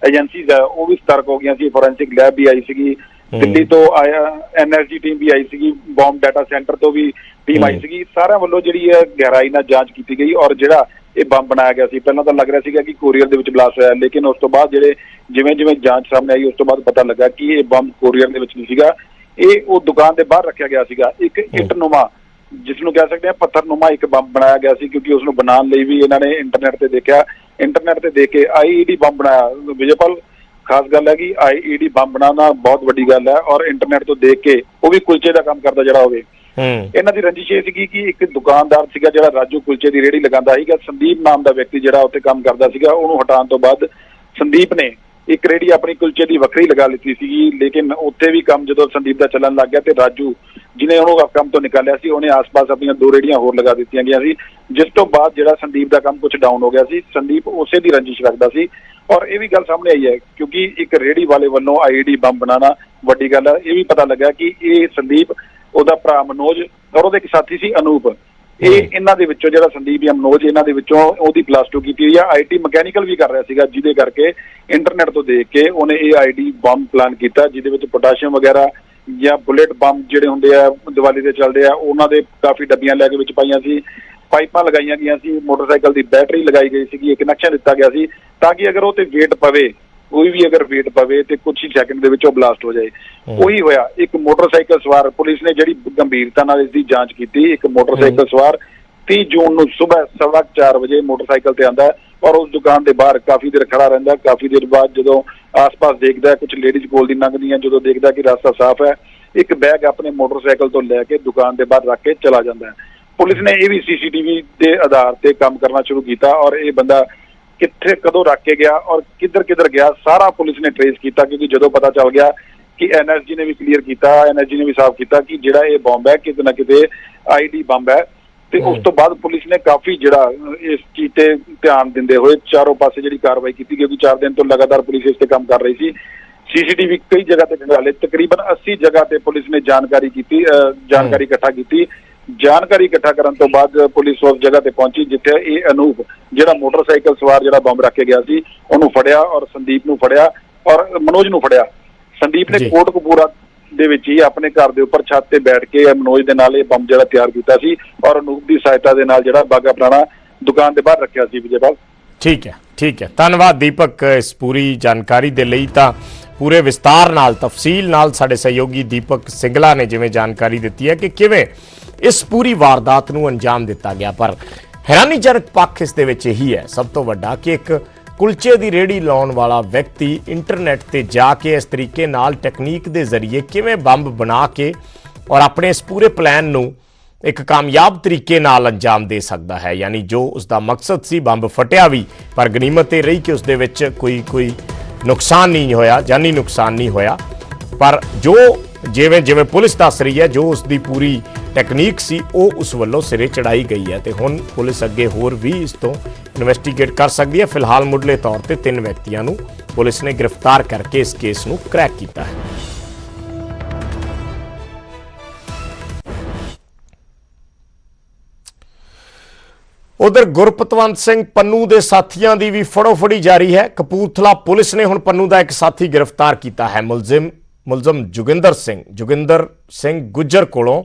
ਏਜੰਸੀਜ਼ ਹੈ ਉਹ ਵੀ ਸਤਰਕ ਹੋ ਗਈਆਂ ਸੀ। ਫੋਰੈਂਸਿਕ ਲੈਬ ਵੀ ਆਈ ਸੀਗੀ, ਦਿੱਲੀ ਤੋਂ ਆਇਆ NRG ਟੀਮ ਵੀ ਆਈ ਸੀਗੀ, ਬੰਬ ਡਾਟਾ ਸੈਂਟਰ ਤੋਂ ਵੀ ਟੀਮ ਆਈ ਸੀਗੀ। ਸਾਰਿਆਂ ਵੱਲੋਂ ਜਿਹੜੀ ਹੈ ਗਹਿਰਾਈ ਨਾਲ ਜਾਂਚ ਕੀਤੀ ਗਈ ਔਰ ਜਿਹੜਾ ਇਹ ਬੰਬ ਬਣਾਇਆ ਗਿਆ ਸੀ, ਪਹਿਲਾਂ ਤਾਂ ਲੱਗ ਰਿਹਾ ਸੀਗਾ ਕਿ ਕੋਰੀਅਰ ਦੇ ਵਿੱਚ ਬਲਾਸਟ ਹੋਇਆ, ਲੇਕਿਨ ਉਸ ਤੋਂ ਬਾਅਦ ਜਿਵੇਂ ਜਾਂਚ ਸਾਹਮਣੇ ਆਈ ਉਸ ਤੋਂ ਬਾਅਦ ਪਤਾ ਲੱਗਾ ਕਿ ਇਹ ਬੰਬ ਕੋਰੀਅਰ ਦੇ ਵਿੱਚ ਨਹੀਂ ਸੀਗਾ, ਇਹ ਉਹ ਦੁਕਾਨ ਦੇ ਬਾਹਰ ਰੱਖਿਆ ਗਿਆ ਸੀਗਾ। ਇੱਕ ਇੱਟਨੁਮਾ, ਜਿਸ ਨੂੰ ਕਹਿ ਸਕਦੇ ਹਾਂ ਪੱਥਰਨੁਮਾ, ਇੱਕ ਬੰਬ ਬਣਾਇਆ ਗਿਆ ਸੀ ਕਿਉਂਕਿ ਉਸ ਨੂੰ ਬਣਾਉਣ ਲਈ ਵੀ ਇਹਨਾਂ ਨੇ ਇੰਟਰਨੈਟ ਤੇ ਦੇਖਿਆ, ਇੰਟਰਨੈਟ ਤੇ ਦੇਖ ਕੇ IED ਬੰਬ ਬਣਾਇਆ। ਵਿਜੇਪਾਲ, ਖਾਸ ਗੱਲ ਹੈ ਕਿ IED ਬੰਬ ਬਣਾਉਣਾ ਬਹੁਤ ਵੱਡੀ ਗੱਲ ਹੈ ਔਰ ਇੰਟਰਨੈਟ ਤੋਂ ਦੇਖ ਕੇ, ਉਹ ਵੀ ਕੁਲਚੇ ਦਾ ਕੰਮ ਕਰਦਾ ਜਿਹੜਾ ਹੋਵੇ। ਇਹਨਾਂ ਦੀ ਰੰਜਿਸ਼ ਇਹ ਸੀਗੀ ਕਿ ਇੱਕ ਦੁਕਾਨਦਾਰ ਸੀਗਾ ਜਿਹੜਾ ਰਾਜੂ ਕੁਲਚੇ ਦੀ ਰੇਹੜੀ ਲਗਾਉਂਦਾ ਸੀਗਾ, ਸੰਦੀਪ ਨਾਮ ਦਾ ਵਿਅਕਤੀ ਜਿਹੜਾ ਉੱਥੇ ਕੰਮ ਕਰਦਾ ਸੀਗਾ। ਉਹਨੂੰ ਹਟਾਉਣ ਤੋਂ ਬਾਅਦ ਸੰਦੀਪ ਨੇ ਇੱਕ ਰੇਹੜੀ ਆਪਣੀ ਕੁਲਚੇ ਦੀ ਵੱਖਰੀ ਲਗਾ ਲਿੱਤੀ ਸੀਗੀ, ਲੇਕਿਨ ਉੱਥੇ ਵੀ ਕੰਮ ਜਦੋਂ ਸੰਦੀਪ ਦਾ ਚੱਲਣ ਲੱਗ ਗਿਆ ਤੇ ਰਾਜੂ ਜਿਹਨੇ ਉਹਨੂੰ ਕੰਮ ਤੋਂ ਨਿਕਾਲਿਆ ਸੀ, ਉਹਨੇ ਆਸ-ਪਾਸ ਆਪਣੀਆਂ 2 ਰੇਹੜੀਆਂ ਹੋਰ ਲਗਾ ਦਿੱਤੀਆਂ ਗਈਆਂ ਸੀ, ਜਿਸ ਤੋਂ ਬਾਅਦ ਜਿਹੜਾ ਸੰਦੀਪ ਦਾ ਕੰਮ ਕੁਝ ਡਾਊਨ ਹੋ ਗਿਆ ਸੀ। ਸੰਦੀਪ ਉਸੇ ਦੀ ਰੰਜਿਸ਼ ਰੱਖਦਾ ਸੀ ਔਰ ਇਹ ਵੀ ਗੱਲ ਸਾਹਮਣੇ ਆਈ ਹੈ ਕਿਉਂਕਿ ਇੱਕ ਰੇਹੜੀ ਵਾਲੇ ਵੱਲੋਂ IED ਬੰਬ ਬਣਾਉਣਾ ਵੱਡੀ ਗੱਲ ਹੈ। ਇਹ ਵੀ ਪਤਾ ਲੱਗਾ ਕਿ ਇਹ ਸੰਦੀਪ, ਉਹਦਾ ਭਰਾ ਮਨੋਜ ਔਰ ਉਹਦੇ ਇੱਕ ਸਾਥੀ ਸੀ ਅਨੂਪ, ਇਹਨਾਂ ਦੇ ਵਿੱਚੋਂ ਜਿਹੜਾ ਸੰਦੀਪ ਜਾਂ ਮਨੋਜ, ਇਹਨਾਂ ਦੇ ਵਿੱਚੋਂ ਉਹਦੀ +2 ਕੀਤੀ ਹੋਈ ਆ। IT ਮਕੈਨੀਕਲ ਵੀ ਕਰ ਰਿਹਾ ਸੀਗਾ, ਜਿਹਦੇ ਕਰਕੇ ਇੰਟਰਨੈਟ ਤੋਂ ਦੇਖ ਕੇ ਉਹਨੇ ਇਹ IED ਬੰਬ ਪਲਾਨ ਕੀਤਾ, ਜਿਹਦੇ ਵਿੱਚ ਪੋਟਾਸ਼ੀਅਮ ਵਗੈਰਾ ਜਾਂ ਬੁਲੇਟ ਬੰਬ ਜਿਹੜੇ ਹੁੰਦੇ ਆ ਦੀਵਾਲੀ ਦੇ ਚੱਲਦੇ ਆ, ਉਹਨਾਂ ਦੇ ਕਾਫੀ ਡੱਬੀਆਂ ਲੈ ਕੇ ਵਿੱਚ ਪਾਈਆਂ ਸੀ, ਪਾਈਪਾਂ ਲਗਾਈਆਂ ਗਈਆਂ ਸੀ, ਮੋਟਰਸਾਈਕਲ ਦੀ ਬੈਟਰੀ ਲਗਾਈ ਗਈ ਸੀਗੀ, ਇੱਕ ਕਨੈਕਸ਼ਨ ਦਿੱਤਾ ਗਿਆ ਸੀ ਤਾਂ ਕਿ ਅਗਰ ਉਹ ਤੇ ਵੇਟ ਪਵੇ, ਕੋਈ ਵੀ ਅਗਰ ਵੇਟ ਪਵੇ ਤੇ ਕੁਝ ਹੀ ਸੈਕਿੰਡ ਦੇ ਵਿੱਚ ਉਹ ਬਲਾਸਟ ਹੋ ਜਾਏ। ਉਹੀ ਹੋਇਆ। ਇੱਕ ਮੋਟਰਸਾਈਕਲ ਸਵਾਰ, ਪੁਲਿਸ ਨੇ ਜਿਹੜੀ ਗੰਭੀਰਤਾ ਨਾਲ ਇਸ ਦੀ ਜਾਂਚ ਕੀਤੀ, ਇੱਕ ਮੋਟਰਸਾਈਕਲ ਸਵਾਰ 30 ਜੂਨ ਨੂੰ ਸਵੇਰ 4:15 ਵਜੇ ਮੋਟਰਸਾਈਕਲ ਤੇ ਆਂਦਾ ਔਰ ਉਸ ਦੁਕਾਨ ਦੇ ਬਾਹਰ ਕਾਫੀ ਦੇਰ ਖੜਾ ਰਹਿੰਦਾ। ਕਾਫੀ ਦੇਰ ਬਾਅਦ ਜਦੋਂ ਆਸ-ਪਾਸ ਦੇਖਦਾ, ਕੁਝ ਲੇਡੀਜ਼ ਕੋਲ ਦੀ ਲੰਘਦੀਆਂ, ਜਦੋਂ ਦੇਖਦਾ ਕਿ ਰਸਤਾ ਸਾਫ਼ ਹੈ, ਇੱਕ ਬੈਗ ਆਪਣੇ ਮੋਟਰਸਾਈਕਲ ਤੋਂ ਲੈ ਕੇ ਦੁਕਾਨ ਦੇ ਬਾਹਰ ਰੱਖ ਕੇ ਚਲਾ ਜਾਂਦਾ ਹੈ। ਪੁਲਿਸ ਨੇ ਇਹ ਵੀ CCTV ਦੇ ਆਧਾਰ ਤੇ ਕੰਮ ਕਰਨਾ ਸ਼ੁਰੂ ਕੀਤਾ ਔਰ ਇਹ ਬੰਦਾ ਕਿੱਥੇ ਕਦੋਂ ਰੱਖ ਕੇ ਗਿਆ ਔਰ ਕਿੱਧਰ ਗਿਆ, ਸਾਰਾ ਪੁਲਿਸ ਨੇ ਟ੍ਰੇਸ ਕੀਤਾ ਕਿਉਂਕਿ ਜਦੋਂ ਪਤਾ ਚੱਲ ਗਿਆ ਕਿ NRG ਨੇ ਵੀ ਕਲੀਅਰ ਕੀਤਾ, NRG ਨੇ ਵੀ ਸਾਫ਼ ਕੀਤਾ ਕਿ ਜਿਹੜਾ ਇਹ ਬੰਬ ਹੈ ਕਿਤੇ ਨਾ ਕਿਤੇ IED ਬੰਬ ਹੈ। ਤੇ ਉਸ ਤੋਂ ਬਾਅਦ ਪੁਲਿਸ ਨੇ ਕਾਫੀ ਜਿਹੜਾ ਇਸ ਚੀਜ਼ ਤੇ ਧਿਆਨ ਦਿੰਦੇ ਹੋਏ ਚਾਰੋਂ ਪਾਸੇ ਜਿਹੜੀ ਕਾਰਵਾਈ ਕੀਤੀ, ਕਿਉਂਕਿ 4 ਦਿਨ ਤੋਂ ਲਗਾਤਾਰ ਪੁਲਿਸ ਇਸ ਤੇ ਕੰਮ ਕਰ ਰਹੀ ਸੀ। CCTV ਕਈ ਜਗ੍ਹਾ ਤੇ ਖੰਗਾਲੇ, ਤਕਰੀਬਨ 80 ਜਗ੍ਹਾ ਤੇ ਪੁਲਿਸ ਨੇ ਜਾਣਕਾਰੀ ਇਕੱਠਾ ਕੀਤੀ। ਜਾਣਕਾਰੀ ਇਕੱਠਾ ਕਰਨ ਤੋਂ ਬਾਅਦ ਪੁਲਿਸ ਉਸ ਜਗ੍ਹਾ ਤੇ ਪਹੁੰਚੀ ਜਿੱਥੇ ਇਹ ਅਨੂਪ, ਜਿਹੜਾ ਮੋਟਰਸਾਈਕਲ ਸਵਾਰ ਜਿਹੜਾ ਬੰਬ ਰੱਖ ਕੇ ਗਿਆ ਸੀ, ਉਹਨੂੰ ਫੜਿਆ ਔਰ ਸੰਦੀਪ ਨੂੰ ਫੜਿਆ ਔਰ ਮਨੋਜ ਨੂੰ ਫੜਿਆ। ਸੰਦੀਪ ਨੇ ਕੋਟਕਪੂਰਾ ਦੇ ਵਿੱਚ ਹੀ ਆਪਣੇ ਘਰ ਦੇ ਉੱਪਰ ਛੱਤ ਤੇ ਬੈਠ ਕੇ ਮਨੋਜ ਦੇ ਨਾਲ ਇਹ ਬੰਬ ਜਿਹੜਾ ਤਿਆਰ ਕੀਤਾ ਸੀ ਔਰ ਅਨੂਪ ਦੀ ਸਹਾਇਤਾ ਦੇ ਨਾਲ ਜਿਹੜਾ ਬਾਗਾ ਪੁਰਾਣਾ ਦੁਕਾਨ ਦੇ ਬਾਹਰ ਰੱਖਿਆ ਸੀ। ਵਿਜੇਪਾਲ ਠੀਕ ਹੈ ਧੰਨਵਾਦ ਦੀਪਕ ਇਸ ਪੂਰੀ ਜਾਣਕਾਰੀ ਦੇ ਲਈ। ਤਾਂ ਪੂਰੇ ਵਿਸਤਾਰ ਨਾਲ ਤਫਸੀਲ ਨਾਲ ਸਾਡੇ ਸਹਿਯੋਗੀ ਦੀਪਕ ਸਿੰਗਲਾ ਨੇ ਜਿਵੇਂ ਜਾਣਕਾਰੀ ਦਿੱਤੀ ਹੈ ਕਿ ਕਿਵੇਂ ਇਸ ਪੂਰੀ ਵਾਰਦਾਤ ਨੂੰ ਅੰਜਾਮ ਦਿੱਤਾ ਗਿਆ। ਪਰ ਹੈਰਾਨੀਜਨਕ ਪੱਖ ਇਸ ਦੇ ਵਿੱਚ ਇਹੀ ਹੈ ਸਭ ਤੋਂ ਵੱਡਾ ਕਿ ਇੱਕ ਕੁਲਚੇ ਦੀ ਰੇਹੜੀ ਲਾਉਣ ਵਾਲਾ ਵਿਅਕਤੀ ਇੰਟਰਨੈਟ ਤੇ ਜਾ ਕੇ ਇਸ ਤਰੀਕੇ ਨਾਲ ਟੈਕਨੀਕ ਦੇ ਜ਼ਰੀਏ ਕਿਵੇਂ ਬੰਬ ਬਣਾ ਕੇ ਔਰ ਆਪਣੇ ਇਸ ਪੂਰੇ ਪਲਾਨ ਨੂੰ ਇੱਕ ਕਾਮਯਾਬ ਤਰੀਕੇ ਨਾਲ ਅੰਜਾਮ ਦੇ ਸਕਦਾ ਹੈ। ਯਾਨੀ ਜੋ ਉਸ ਦਾ ਮਕਸਦ ਸੀ, ਬੰਬ ਫਟਿਆ ਵੀ ਪਰ ਗਨੀਮਤ ਇਹ ਰਹੀ ਕਿ ਉਸ ਦੇ ਵਿੱਚ ਕੋਈ ਨੁਕਸਾਨ ਨਹੀਂ ਹੋਇਆ, ਜਾਨੀ ਨੁਕਸਾਨ ਨਹੀਂ ਹੋਇਆ। ਪਰ ਜੋ ਜਿਵੇਂ ਪੁਲਿਸ ਦੱਸ ਰਹੀ ਹੈ, ਜੋ ਉਸ ਦੀ ਪੂਰੀ ਟੈਕਨੀਕ ਸੀ ਉਹ ਉਸ ਵੱਲੋਂ ਸਿਰੇ ਚੜਾਈ ਗਈ ਹੈ ਤੇ ਹੁਣ ਪੁਲਿਸ ਅੱਗੇ ਹੋਰ ਵੀ ਇਸ ਤੋਂ ਇਨਵੈਸਟੀਗੇਟ ਕਰ ਸਕਦੀ ਹੈ। ਫਿਲਹਾਲ ਮੁੱਢਲੇ ਤੌਰ ਤੇ 3 ਵਿਅਕਤੀਆਂ ਨੂੰ ਪੁਲਿਸ ਨੇ ਗ੍ਰਿਫਤਾਰ ਕਰਕੇ ਇਸ ਕੇਸ ਨੂੰ ਕ੍ਰੈਕ ਕੀਤਾ ਹੈ। ਉਧਰ ਗੁਰਪਤਵੰਤ ਸਿੰਘ ਪੰਨੂ ਦੇ ਸਾਥੀਆਂ ਦੀ ਵੀ ਫੜੋਫੜੀ ਜਾਰੀ ਹੈ। ਕਪੂਰਥਲਾ ਪੁਲਿਸ ਨੇ ਹੁਣ ਪੰਨੂ ਦਾ ਇੱਕ ਸਾਥੀ ਗ੍ਰਿਫਤਾਰ ਕੀਤਾ ਹੈ। ਮੁਲਜ਼ਮ ਜੋਗਿੰਦਰ ਸਿੰਘ ਗੁੱਜਰ ਕੋਲੋਂ,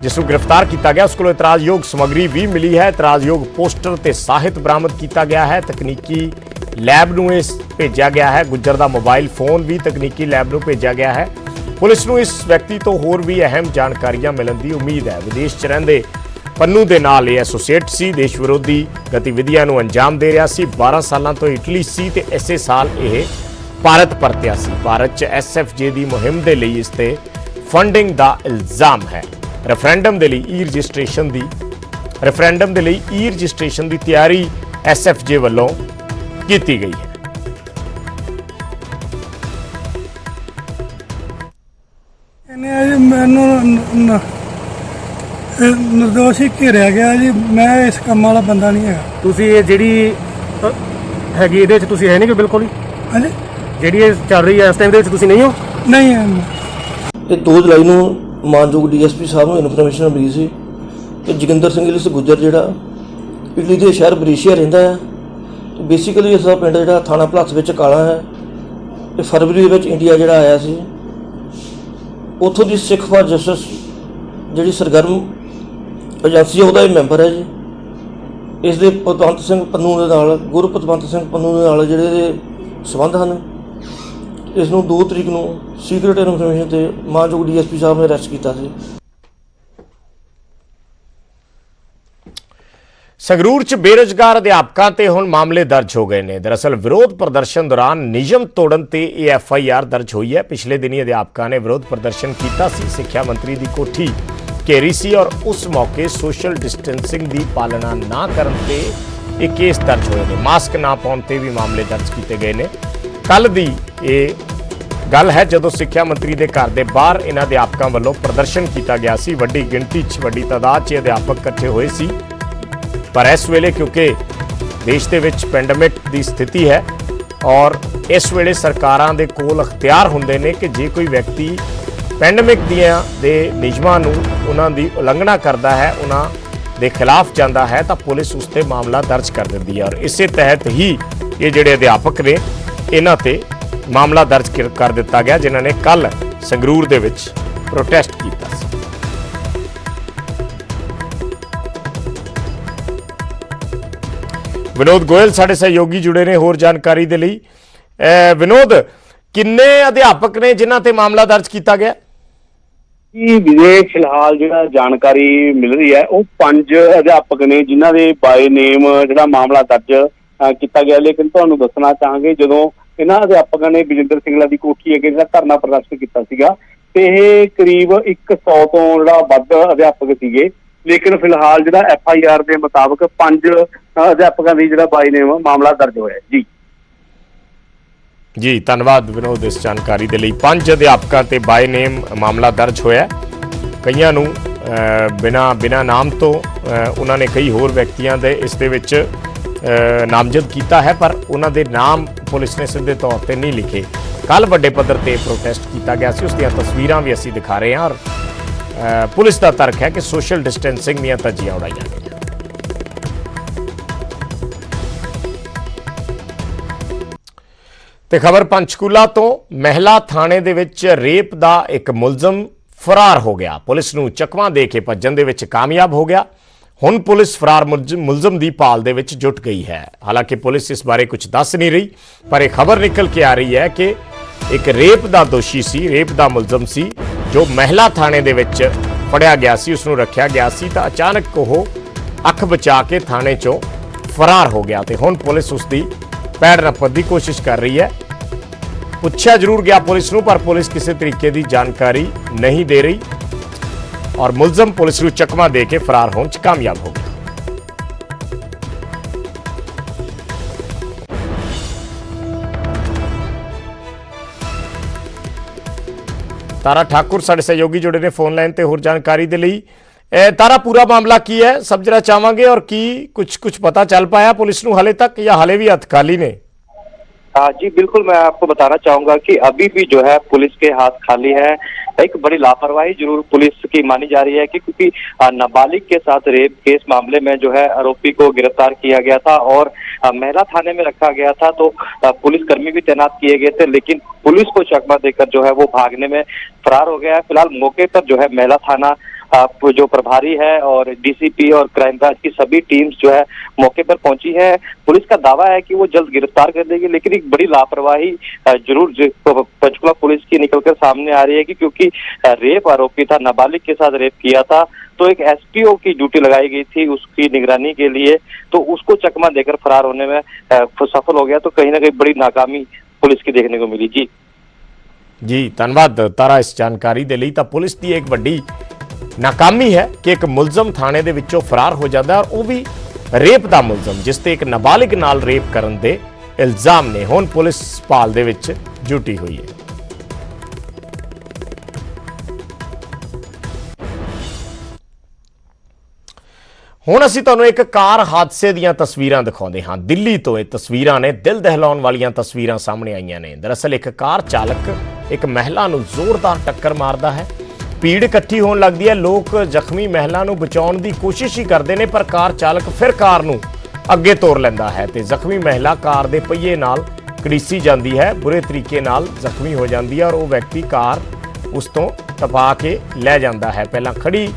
ਜਿਸ ਨੂੰ ਗ੍ਰਿਫਤਾਰ ਕੀਤਾ ਗਿਆ, ਉਸ ਕੋਲੋਂ ਇਤਰਾਜ਼ਯੋਗ ਸਮੱਗਰੀ ਵੀ ਮਿਲੀ ਹੈ। ਇਤਰਾਜ਼ਯੋਗ ਪੋਸਟਰ ਤੇ ਸਾਹਿਤ ਬਰਾਮਦ ਕੀਤਾ ਗਿਆ ਹੈ। ਤਕਨੀਕੀ ਲੈਬ ਨੂੰ ਇਸ ਭੇਜਿਆ ਗਿਆ ਹੈ। ਗੁੱਜਰ ਦਾ ਮੋਬਾਈਲ ਫੋਨ ਵੀ ਤਕਨੀਕੀ ਲੈਬ ਨੂੰ ਭੇਜਿਆ ਗਿਆ ਹੈ। ਪੁਲਿਸ ਨੂੰ ਇਸ ਵਿਅਕਤੀ ਤੋਂ ਹੋਰ ਵੀ ਅਹਿਮ ਜਾਣਕਾਰੀਆਂ ਮਿਲਣ ਦੀ ਉਮੀਦ ਹੈ। ਵਿਦੇਸ਼ 'ਚ ਰਹਿੰਦੇ ਪੰਨੂ ਦੇ ਨਾਲ ਇਹ ਐਸੋਸੀਏਟ ਸੀ, ਦੇਸ਼ ਵਿਰੋਧੀ ਗਤੀਵਿਧੀਆਂ ਨੂੰ ਅੰਜਾਮ ਦੇ ਰਿਹਾ ਸੀ। 12 ਸਾਲਾਂ ਤੋਂ ਇਟਲੀ ਸੀ ਤੇ ਇਸੇ ਸਾਲ ਇਹ ਭਾਰਤ ਪਰਤਿਆ ਸੀ। ਭਾਰਤ 'ਚ SFJ ਦੀ ਮੁਹਿੰਮ ਦੇ ਲਈ ਇਸ ਤੇ ਫੰਡਿੰਗ ਦਾ ਇਲਜ਼ਾਮ ਹੈ। ਰੈਫਰੈਂਡਮ ਦੇ ਲਈ ਈ ਰਜਿਸਟ੍ਰੇਸ਼ਨ ਦੀ ਤਿਆਰੀ SFJ ਵੱਲੋਂ ਕੀਤੀ ਗਈ ਹੈ। ਮੈਨੂੰ ਨਿਰਦੋਸ਼ੀ ਘੇਰਿਆ ਗਿਆ ਜੀ। ਮੈਂ ਇਸ ਕੰਮ ਵਾਲਾ ਬੰਦਾ ਨਹੀਂ ਹੈਗਾ। ਤੁਸੀਂ ਇਹ ਜਿਹੜੀ ਹੈਗੀ ਇਹਦੇ 'ਚ ਤੁਸੀਂ ਹੈ ਨਹੀਂ ਕਿ ਬਿਲਕੁਲ ਹੀ? ਹਾਂਜੀ, ਜਿਹੜੀ ਇਹ ਚੱਲ ਰਹੀ ਹੈ ਇਸ ਟਾਈਮ ਦੇ ਵਿੱਚ ਤੁਸੀਂ ਨਹੀਂ ਹੋ? ਨਹੀਂ ਹੈ। ਇਹ 2 ਜੁਲਾਈ ਨੂੰ ਮਾਨਯੋਗ DSP ਸਾਹਿਬ ਨੂੰ ਇਨਫੋਰਮੇਸ਼ਨ ਮਿਲੀ ਸੀ ਕਿ ਜੋਗਿੰਦਰ ਸਿੰਘ ਲਿਸ ਗੁੱਜਰ ਜਿਹੜਾ ਇਟਲੀ ਦੇ ਸ਼ਹਿਰ ਬਰੀਸ਼ੀਆ ਰਹਿੰਦਾ ਹੈ। ਬੇਸਿਕਲੀ ਇਸ ਦਾ ਪਿੰਡ ਜਿਹੜਾ ਥਾਣਾ ਭਲਾਸ ਵਿੱਚ ਕਾਲਾ ਹੈ। ਇਹ ਫਰਵਰੀ ਦੇ ਵਿੱਚ ਇੰਡੀਆ ਜਿਹੜਾ ਆਇਆ ਸੀ, ਉੱਥੋਂ ਦੀ ਸਿੱਖ ਫਾਰ ਜਸਟਿਸ ਜਿਹੜੀ ਸਰਗਰਮ ਏਜੰਸੀ ਉਹਦਾ ਇਹ ਮੈਂਬਰ ਹੈ ਜੀ। ਇਸ ਦੇ ਪਤਵੰਤ ਸਿੰਘ ਪੰਨੂ ਦੇ ਨਾਲ, ਗੁਰਪਤਵੰਤ ਸਿੰਘ ਪੰਨੂ ਦੇ ਨਾਲ ਜਿਹੜੇ ਇਹਦੇ ਸੰਬੰਧ ਹਨ। ਇਸ ਨੂੰ 2 ਤਰੀਕ ਨੂੰ ਸੀਕ੍ਰੀਟ ਇਨਫੋਰਮੇਸ਼ਨ ਤੇ ਮਾਨਯੋਗ DSP ਸਾਹਿਬ ਨੇ ਅਰੈਸਟ ਕੀਤਾ ਸੀ। ਸੰਗਰੂਰ 'ਚ ਬੇਰੁਜ਼ਗਾਰ ਅਧਿਆਪਕਾਂ ਤੇ ਹੁਣ ਮਾਮਲੇ ਦਰਜ ਹੋ ਗਏ ਨੇ। ਦਰਅਸਲ ਵਿਰੋਧ ਪ੍ਰਦਰਸ਼ਨ ਦੌਰਾਨ ਨਿਯਮ ਤੋੜਨ ਤੇ ਇਹ FIR ਦਰਜ ਹੋਈ ਹੈ। ਪਿਛਲੇ ਦਿਨੀ ਅਧਿਆਪਕਾਂ ਨੇ ਵਿਰੋਧ ਪ੍ਰਦਰਸ਼ਨ ਕੀਤਾ ਸੀ, ਸਿੱਖਿਆ ਮੰਤਰੀ ਦੀ ਕੋਠੀ ਘੇਰੀ ਸੀ ਔਰ ਉਸ ਮੌਕੇ ਸੋਸ਼ਲ ਡਿਸਟੈਂਸਿੰਗ ਦੀ ਪਾਲਣਾ ਨਾ ਕਰਨ ਤੇ ਇਹ ਕੇਸ ਦਰਜ ਹੋਏ ਨੇ। ਮਾਸਕ ਨਾ ਪਾਉਣ ਤੇ ਵੀ ਮਾਮਲੇ ਦਰਜ ਕੀਤੇ ਗਏ ਨੇ। ਕੱਲ ਦੀ ਇਹ ਗੱਲ ਹੈ ਜਦੋਂ ਸਿੱਖਿਆ ਮੰਤਰੀ ਦੇ ਘਰ ਦੇ ਬਾਹਰ ਇਹਨਾਂ ਅਧਿਆਪਕਾਂ ਵੱਲੋਂ ਪ੍ਰਦਰਸ਼ਨ ਕੀਤਾ ਗਿਆ ਸੀ। ਵੱਡੀ ਗਿਣਤੀ 'ਚ, ਵੱਡੀ ਤਾਦਾਦ 'ਚ ਅਧਿਆਪਕ ਇਕੱਠੇ ਹੋਏ ਸੀ। ਪਰ ਇਸ ਵੇਲੇ ਕਿਉਂਕਿ ਦੇਸ਼ ਦੇ ਵਿੱਚ ਪੈਂਡੇਮਿਕ ਦੀ ਸਥਿਤੀ ਹੈ ਔਰ ਇਸ ਵੇਲੇ ਸਰਕਾਰਾਂ ਦੇ ਕੋਲ ਅਖਤਿਆਰ ਹੁੰਦੇ ਨੇ ਕਿ ਜੇ ਕੋਈ ਵਿਅਕਤੀ ਪੈਂਡੇਮਿਕ ਦੇ ਨਿਯਮਾਂ ਨੂੰ, ਉਹਨਾਂ ਦੀ ਉਲੰਘਣਾ ਕਰਦਾ ਹੈ, ਉਹਨਾਂ ਦੇ ਖਿਲਾਫ ਜਾਂਦਾ ਹੈ ਤਾਂ ਪੁਲਿਸ ਉਸ ਤੇ ਮਾਮਲਾ ਦਰਜ ਕਰ ਦਿੰਦੀ ਹੈ। ਔਰ ਇਸੇ ਤਹਿਤ ਹੀ ਇਹ ਜਿਹੜੇ ਅਧਿਆਪਕ ਨੇ ਇਹਨਾਂ ਤੇ ਮਾਮਲਾ ਦਰਜ ਕਰ ਦਿੱਤਾ ਗਿਆ, ਜਿਨ੍ਹਾਂ ਨੇ ਕੱਲ ਸੰਗਰੂਰ ਦੇ ਵਿੱਚ ਪ੍ਰੋਟੈਸਟ ਕੀਤਾ ਸੀ। ਵਿਨੋਦ ਗੋਇਲ ਸਾਡੇ ਸਹਿਯੋਗੀ ਜੁੜੇ ਨੇ ਹੋਰ ਜਾਣਕਾਰੀ ਦੇ ਲਈ। ਵਿਨੋਦ, ਕਿੰਨੇ ਅਧਿਆਪਕ ਨੇ ਜਿਨ੍ਹਾਂ ਤੇ ਮਾਮਲਾ ਦਰਜ ਕੀਤਾ ਗਿਆ? ਵਿਜੇ, ਫਿਲਹਾਲ ਜਿਹੜਾ ਜਾਣਕਾਰੀ ਮਿਲ ਰਹੀ ਹੈ ਉਹ 5 ਅਧਿਆਪਕ ਨੇ ਜਿਨ੍ਹਾਂ ਦੇ ਬਾਏ ਨੇਮ ਜਿਹੜਾ ਮਾਮਲਾ ਦਰਜ ਕੀਤਾ ਗਿਆ। ਲੇਕਿਨ ਤੁਹਾਨੂੰ ਦੱਸਣਾ ਚਾਹਾਂਗੇ, ਜਦੋਂ ਇਹਨਾਂ ਅਧਿਆਪਕਾਂ ਨੇ ਬਲਜਿੰਦਰ ਸਿੰਘਲਾ ਦੀ ਕੋਠੀ ਅੱਗੇ ਜਿਹੜਾ ਧਰਨਾ ਪ੍ਰਦਰਸ਼ਨ ਕੀਤਾ ਸੀਗਾ ਤੇ ਇਹ ਕਰੀਬ 100 ਤੋਂ ਜਿਹੜਾ ਵੱਧ ਅਧਿਆਪਕ ਸੀਗੇ। ਲੇਕਿਨ ਫਿਲਹਾਲ ਜਿਹੜਾ FIR ਦੇ ਮੁਤਾਬਕ 5 ਅਧਿਆਪਕਾਂ ਦੀ ਜਿਹੜਾ ਬਾਈ ਨੇਮ ਮਾਮਲਾ ਦਰਜ ਹੋਇਆ। ਜੀ ਧੰਨਵਾਦ ਵਿਨੋਦ ਇਸ ਜਾਣਕਾਰੀ ਦੇ ਲਈ। 5 ਅਧਿਆਪਕਾਂ ਤੇ ਬਾਈ ਨੇਮ ਮਾਮਲਾ ਦਰਜ ਹੋਇਆ। ਕਈਆਂ ਨੂੰ ਬਿਨਾਂ ਨਾਮ ਤੋਂ ਉਹਨਾਂ ਨੇ ਕਈ ਹੋਰ ਵਿਅਕਤੀਆਂ ਦੇ ਇਸ ਦੇ ਵਿੱਚ ਨਾਮਜ਼ਦ ਕੀਤਾ ਹੈ, ਪਰ ਉਹਨਾਂ ਦੇ ਨਾਮ ਪੁਲਿਸ ਨੇ ਸਿੱਧੇ ਤੌਰ ਤੇ ਨਹੀਂ ਲਿਖੇ। ਕੱਲ ਵੱਡੇ ਪੱਧਰ ਤੇ ਪ੍ਰੋਟੈਸਟ ਕੀਤਾ ਗਿਆ ਸੀ, ਉਸ ਦੀਆਂ ਤਸਵੀਰਾਂ ਵੀ ਅਸੀਂ ਦਿਖਾ ਰਹੇ ਹਾਂ ਔਰ ਪੁਲਿਸ ਦਾ ਤਰਕ ਹੈ ਕਿ ਸੋਸ਼ਲ ਡਿਸਟੈਂਸਿੰਗ ਦੀਆਂ ਧੱਜੀਆਂ ਉਡਾਈਆਂ ਗਈਆਂ। ਤੇ ਖਬਰ ਪੰਚਕੂਲਾ ਤੋਂ ਮਹਿਲਾ ਥਾਣੇ ਦੇ ਵਿੱਚ ਰੇਪ ਦਾ ਇੱਕ ਮੁਲਜ਼ਮ ਫਰਾਰ ਹੋ ਗਿਆ। ਪੁਲਿਸ ਨੂੰ ਚਕਵਾ ਦੇ ਕੇ ਭੱਜਣ ਦੇ ਵਿੱਚ ਕਾਮਯਾਬ ਹੋ ਗਿਆ। ਹੁਣ ਪੁਲਿਸ ਫਰਾਰ ਮੁਲਜ਼ਮ ਦੀ ਭਾਲ ਦੇ ਵਿੱਚ ਜੁਟ ਗਈ ਹੈ। ਹਾਲਾਂਕਿ ਪੁਲਿਸ ਇਸ ਬਾਰੇ ਕੁਝ ਦੱਸ ਨਹੀਂ ਰਹੀ, ਪਰ ਇਹ ਖਬਰ ਨਿਕਲ ਕੇ ਆ ਰਹੀ ਹੈ ਕਿ ਇੱਕ ਰੇਪ ਦਾ ਦੋਸ਼ੀ ਸੀ, ਰੇਪ ਦਾ ਮੁਲਜ਼ਮ ਸੀ, ਜੋ ਮਹਿਲਾ ਥਾਣੇ ਦੇ ਵਿੱਚ ਫੜਿਆ ਗਿਆ ਸੀ, ਉਸ ਨੂੰ ਰੱਖਿਆ ਗਿਆ ਸੀ ਤਾਂ ਅਚਾਨਕ ਉਹ ਅੱਖ ਬਚਾ ਕੇ ਥਾਣੇ ਚੋਂ ਫਰਾਰ ਹੋ ਗਿਆ ਤੇ ਹੁਣ ਪੁਲਿਸ ਉਸ ਦੀ ਪੈੜ ਨੱਪਣ ਦੀ ਕੋਸ਼ਿਸ਼ ਕਰ ਰਹੀ ਹੈ। ਪੁੱਛਿਆ ਜ਼ਰੂਰ ਗਿਆ ਪੁਲਿਸ ਨੂੰ, ਪਰ ਪੁਲਿਸ ਕਿਸੇ ਤਰੀਕੇ ਦੀ ਜਾਣਕਾਰੀ ਨਹੀਂ ਦੇ ਰਹੀ ਔਰ ਮੁਲਜ਼ਮ ਪੁਲਿਸ ਨੂੰ ਚਕਮਾ ਦੇ ਕੇ ਫਰਾਰ ਹੋਣ 'ਚ ਕਾਮਯਾਬ ਹੋ ਗਿਆ। तारा ठाकुर साढ़े सहयोगी जुड़े ने फोन लाइन ते होर जानकारी दे लई। तारा पूरा मामला की है समझना चाहांगे और की कुछ पता चल पाया पुलिस नूं हाले तक या हाले भी हथ खाली ने? जी बिल्कुल, मैं आपको बताना चाहूंगा कि अभी भी जो है पुलिस के हाथ खाली है। एक बड़ी लापरवाही जरूर पुलिस की मानी जा रही है कि क्योंकि नाबालिग के साथ रेप केस मामले में जो है आरोपी को गिरफ्तार किया गया था और महिला थाने में रखा गया था, तो पुलिसकर्मी भी तैनात किए गए थे, लेकिन पुलिस को चकमा देकर जो है वो भागने में फरार हो गया है। फिलहाल मौके पर जो है महिला थाना जो प्रभारी है और डीसीपी और क्राइम ब्रांच की सभी टीम्स जो है मौके पर पहुंची है। पुलिस का दावा है कि वो जल्द गिरफ्तार कर देगी, लेकिन एक बड़ी लापरवाही जरूर पंचकुला पुलिस की निकलकर सामने आ रही है कि क्योंकि रेप आरोपी था, नाबालिग के साथ रेप किया था, तो एक एसपीओ की ड्यूटी लगाई गई थी उसकी निगरानी के लिए, तो उसको चकमा देकर फरार होने में सफल हो गया। तो कहीं ना कहीं बड़ी नाकामी पुलिस की देखने को मिली। जी धन्यवाद तारा इस जानकारी दे लई। तां पुलिस की एक बड़ी नाकामी है कि एक मुलਜ਼ਮ थाने ਦੇ ਵਿੱਚੋਂ ਫਰਾਰ ਹੋ ਜਾਂਦਾ ਹੈ, और ਉਹ ਵੀ ਰੇਪ ਦਾ ਮੁਲਜ਼ਮ ਜਿਸ ਤੇ ਇੱਕ ਨਾਬਾਲਿਗ ਨਾਲ ਰੇਪ ਕਰਨ ਦੇ ਇਲਜ਼ਾਮ ਨੇ। ਹੁਣ ਪੁਲਿਸ ਭਾਲ ਦੇ ਵਿੱਚ ਜੁਟੀ ਹੋਈ ਹੈ। ਹੁਣ ਅਸੀਂ ਤੁਹਾਨੂੰ ਇੱਕ ਕਾਰ ਹਾਦਸੇ ਦੀਆਂ ਤਸਵੀਰਾਂ ਦਿਖਾਉਂਦੇ ਹਾਂ। ਦਿੱਲੀ ਤੋਂ ਇਹ ਤਸਵੀਰਾਂ ਨੇ, ਦਿਲ ਦਹਿਲਾਉਣ ਵਾਲੀਆਂ ਤਸਵੀਰਾਂ ਸਾਹਮਣੇ ਆਈਆਂ ਨੇ। ਦਰਅਸਲ ਇੱਕ ਕਾਰ ਚਾਲਕ ਇੱਕ ਮਹਿਲਾ ਨੂੰ ਜ਼ੋਰਦਾਰ ਟੱਕਰ ਮਾਰਦਾ ਹੈ। ਭੀੜ ਇਕੱਠੀ ਹੋਣ ਲੱਗਦੀ ਹੈ। ਲੋਕ ਜ਼ਖਮੀ ਮਹਿਲਾ ਨੂੰ ਬਚਾਉਣ ਦੀ ਕੋਸ਼ਿਸ਼ ਹੀ ਕਰਦੇ ਨੇ, ਪਰ ਕਾਰ ਚਾਲਕ ਫਿਰ ਕਾਰ ਨੂੰ ਅੱਗੇ ਤੋਰ ਲੈਂਦਾ ਹੈ ਤੇ ਜ਼ਖਮੀ ਮਹਿਲਾ ਕਾਰ ਦੇ ਪਹੀਏ ਨਾਲ ਘੜੀਸੀ ਜਾਂਦੀ ਹੈ, ਬੁਰੇ ਤਰੀਕੇ ਨਾਲ ਜ਼ਖਮੀ ਹੋ ਜਾਂਦੀ ਹੈ ਔਰ ਉਹ ਵਿਅਕਤੀ ਕਾਰ ਉਸ ਤੋਂ ਟਪਾ ਕੇ ਲੈ ਜਾਂਦਾ ਹੈ। ਪਹਿਲਾਂ ਖੜੀ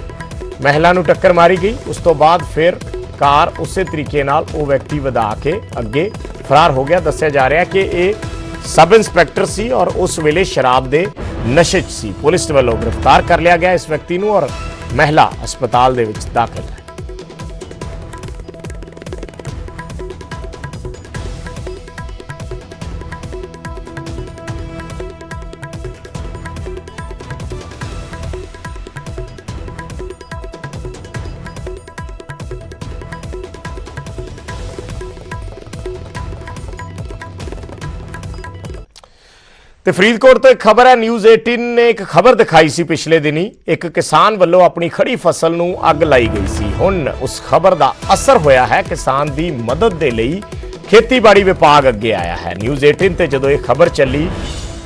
ਮਹਿਲਾ ਨੂੰ ਟੱਕਰ ਮਾਰੀ ਗਈ, ਉਸ ਤੋਂ ਬਾਅਦ ਫਿਰ ਕਾਰ ਉਸੇ ਤਰੀਕੇ ਨਾਲ ਉਹ ਵਿਅਕਤੀ ਵਧਾ ਕੇ ਅੱਗੇ ਫਰਾਰ ਹੋ ਗਿਆ। ਦੱਸਿਆ ਜਾ ਰਿਹਾ ਕਿ ਇਹ सब इंस्पैक्टर सी और उस वेले शराब दे नशे च सी। पुलिस वालों गिरफ्तार कर लिया गया इस व्यक्ति नूं और महिला अस्पताल दे विच दाखिल है। ਤੇ ਫਰੀਦਕੋਟ ਤੋਂ ਇੱਕ ਖਬਰ ਹੈ। ਨਿਊਜ਼ 18 ਨੇ ਇੱਕ ਖਬਰ ਦਿਖਾਈ ਸੀ ਪਿਛਲੇ ਦਿਨੀ, ਇੱਕ ਕਿਸਾਨ ਵੱਲੋਂ ਆਪਣੀ ਖੜੀ ਫਸਲ ਨੂੰ ਅੱਗ ਲਾਈ ਗਈ ਸੀ। ਹੁਣ ਉਸ ਖਬਰ ਦਾ ਅਸਰ ਹੋਇਆ ਹੈ, ਕਿਸਾਨ ਦੀ ਮਦਦ ਦੇ ਲਈ ਖੇਤੀਬਾੜੀ ਵਿਭਾਗ ਅੱਗੇ ਆਇਆ ਹੈ। ਨਿਊਜ਼ 18 ਤੇ ਜਦੋਂ ਇਹ ਖਬਰ ਚੱਲੀ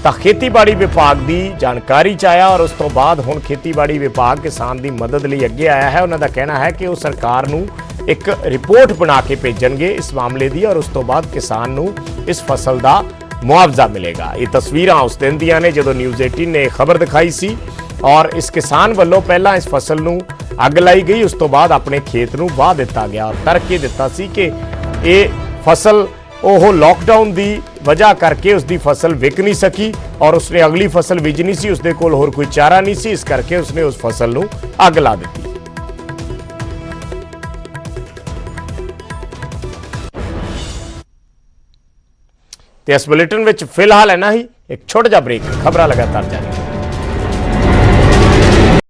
ਤਾਂ ਖੇਤੀਬਾੜੀ ਵਿਭਾਗ ਦੀ ਜਾਣਕਾਰੀ 'ਚ ਆਇਆ ਔਰ ਉਸ ਤੋਂ ਬਾਅਦ ਹੁਣ ਖੇਤੀਬਾੜੀ ਵਿਭਾਗ ਕਿਸਾਨ ਦੀ ਮਦਦ ਲਈ ਅੱਗੇ ਆਇਆ ਹੈ। ਉਹਨਾਂ ਦਾ ਕਹਿਣਾ ਹੈ ਕਿ ਉਹ ਸਰਕਾਰ ਨੂੰ ਇੱਕ ਰਿਪੋਰਟ ਬਣਾ ਕੇ ਭੇਜਣਗੇ ਇਸ ਮਾਮਲੇ ਦੀ ਔਰ ਉਸ ਤੋਂ ਬਾਅਦ ਕਿਸਾਨ ਨੂੰ ਇਸ ਫਸਲ ਦਾ मुआवजा मिलेगा। ये तस्वीरां उस दिन दियां ने जदों न्यूज़ 18 ने खबर दिखाई सी और इस किसान वालों पहला इस फसल नूं अग लाई गई, उस तो बाद अपने खेत नूं वाह दिता गया और तर्क ये दिता सी कि ये फसल ਉਹ लॉकडाउन की वजह करके उसकी फसल विक नहीं सकी और उसने अगली फसल बीजनी सी, उसके कोल होर कोई चारा नहीं सी, इस करके उसने उस फसल नूं अग ला दी। ਤੇ ਇਸ ਬੁਲੇਟਿਨ ਵਿੱਚ ਫਿਲਹਾਲ ਇੰਨਾ ਹੀ। ਇੱਕ ਛੋਟਾ ਜਿਹਾ ਬ੍ਰੇਕ, ਖਬਰਾਂ ਲਗਾਤਾਰ ਜਾਰੀ।